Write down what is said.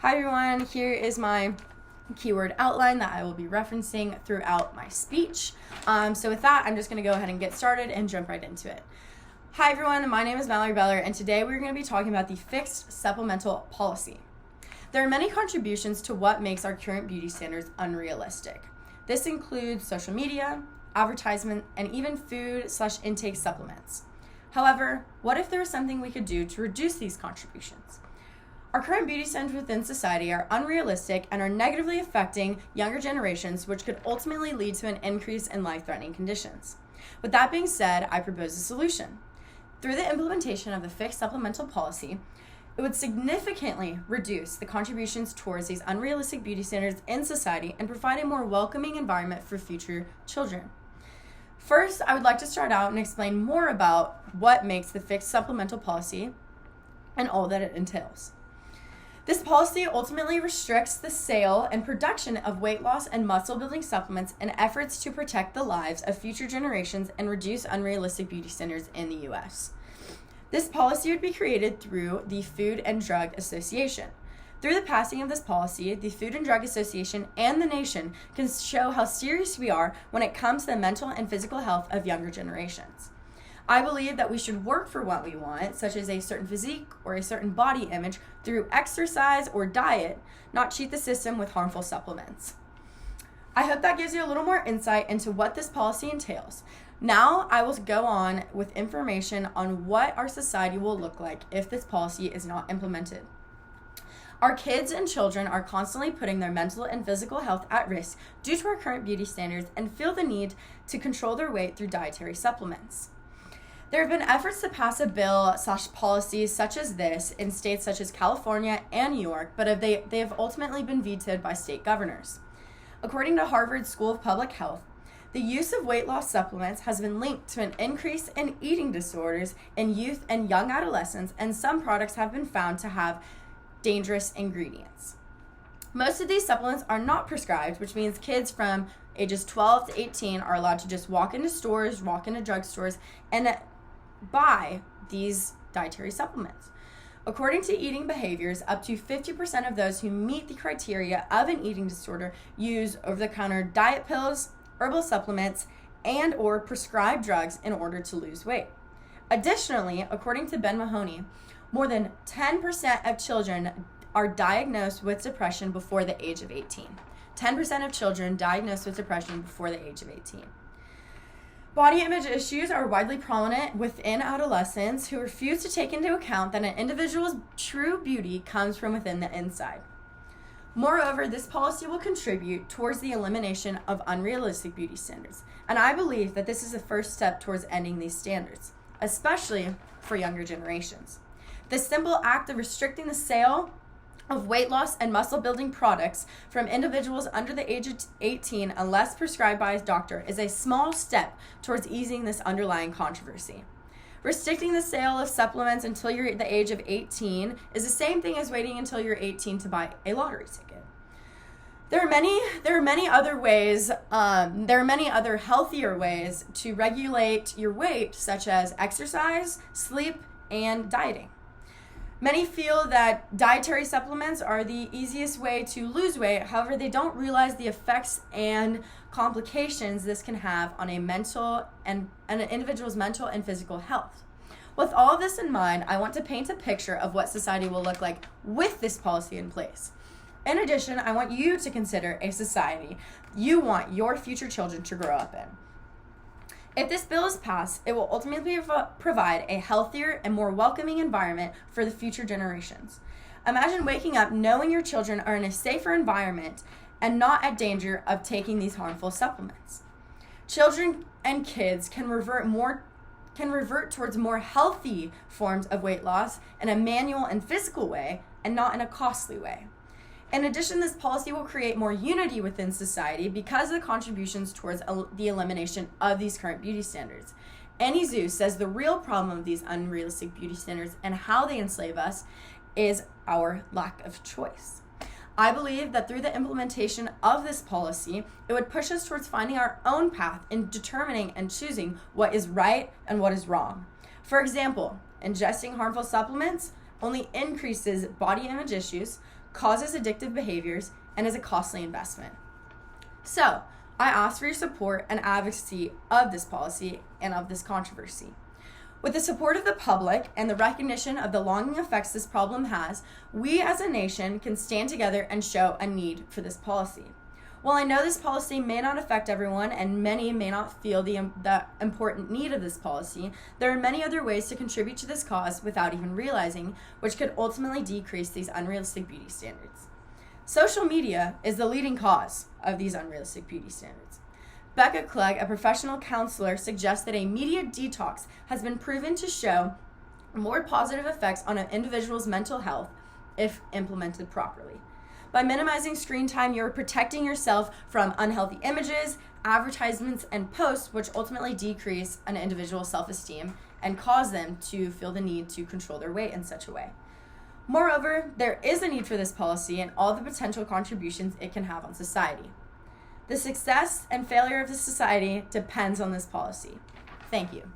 Hi everyone, here is my keyword outline that I will be referencing throughout my speech. So with that, I'm just going to go ahead and get started and jump right into it. Hi everyone, my name is Mallory Beller, and today we're going to be talking about the fixed supplemental policy. There are many contributions to what makes our current beauty standards unrealistic. This includes social media, advertisement, and even food/intake supplements. However, what if there was something we could do to reduce these contributions? Our current beauty standards within society are unrealistic and are negatively affecting younger generations, which could ultimately lead to an increase in life-threatening conditions. With that being said, I propose a solution. Through the implementation of the fixed supplemental policy, it would significantly reduce the contributions towards these unrealistic beauty standards in society and provide a more welcoming environment for future children. First, I would like to start out and explain more about what makes the fixed supplemental policy and all that it entails. This policy ultimately restricts the sale and production of weight loss and muscle building supplements in efforts to protect the lives of future generations and reduce unrealistic beauty standards in the U.S. This policy would be created through the Food and Drug Association. Through the passing of this policy, the Food and Drug Association and the nation can show how serious we are when it comes to the mental and physical health of younger generations. I believe that we should work for what we want, such as a certain physique or a certain body image, through exercise or diet, not cheat the system with harmful supplements. I hope that gives you a little more insight into what this policy entails. Now I will go on with information on what our society will look like if this policy is not implemented. Our kids and children are constantly putting their mental and physical health at risk due to our current beauty standards and feel the need to control their weight through dietary supplements. There have been efforts to pass a bill/policies such as this in states such as California and New York, but they have ultimately been vetoed by state governors. According to Harvard School of Public Health, the use of weight loss supplements has been linked to an increase in eating disorders in youth and young adolescents, and some products have been found to have dangerous ingredients. Most of these supplements are not prescribed, which means kids from ages 12 to 18 are allowed to just walk into stores, walk into drugstores, and buy these dietary supplements. According to Eating Behaviors, up to 50% of those who meet the criteria of an eating disorder use over-the-counter diet pills, herbal supplements, and or prescribed drugs in order to lose weight. Additionally, according to Ben Mahoney, more than 10% of children are diagnosed with depression before the age of 18. 10% of children diagnosed with depression before the age of 18. Body image issues are widely prominent within adolescents who refuse to take into account that an individual's true beauty comes from within the inside. Moreover, this policy will contribute towards the elimination of unrealistic beauty standards, and I believe that this is the first step towards ending these standards, especially for younger generations. The simple act of restricting the sale of weight loss and muscle building products from individuals under the age of 18 unless prescribed by a doctor is a small step towards easing this underlying controversy. Restricting the sale of supplements until you're at the age of 18 is the same thing as waiting until you're 18 to buy a lottery ticket. There are many other ways, there are many other healthier ways to regulate your weight, such as exercise, sleep, and dieting. Many feel that dietary supplements are the easiest way to lose weight. However, they don't realize the effects and complications this can have on an individual's mental and physical health. With all of this in mind, I want to paint a picture of what society will look like with this policy in place. In addition, I want you to consider a society you want your future children to grow up in. If this bill is passed, it will ultimately provide a healthier and more welcoming environment for the future generations. Imagine waking up knowing your children are in a safer environment and not at danger of taking these harmful supplements. Children and kids can revert towards more healthy forms of weight loss in a manual and physical way and not in a costly way. In addition, this policy will create more unity within society because of the contributions towards the elimination of these current beauty standards. Annie Zoo says the real problem of these unrealistic beauty standards and how they enslave us is our lack of choice. I believe that through the implementation of this policy, it would push us towards finding our own path in determining and choosing what is right and what is wrong. For example, ingesting harmful supplements only increases body image issues, causes addictive behaviors, and is a costly investment. So, I ask for your support and advocacy of this policy and of this controversy. With the support of the public and the recognition of the longing effects this problem has, we as a nation can stand together and show a need for this policy. While I know this policy may not affect everyone and many may not feel the important need of this policy, there are many other ways to contribute to this cause without even realizing, which could ultimately decrease these unrealistic beauty standards. Social media is the leading cause of these unrealistic beauty standards. Becca Clegg, a professional counselor, suggests that a media detox has been proven to show more positive effects on an individual's mental health if implemented properly. By minimizing screen time, you're protecting yourself from unhealthy images, advertisements, and posts, which ultimately decrease an individual's self-esteem and cause them to feel the need to control their weight in such a way. Moreover, there is a need for this policy and all the potential contributions it can have on society. The success and failure of the society depends on this policy. Thank you.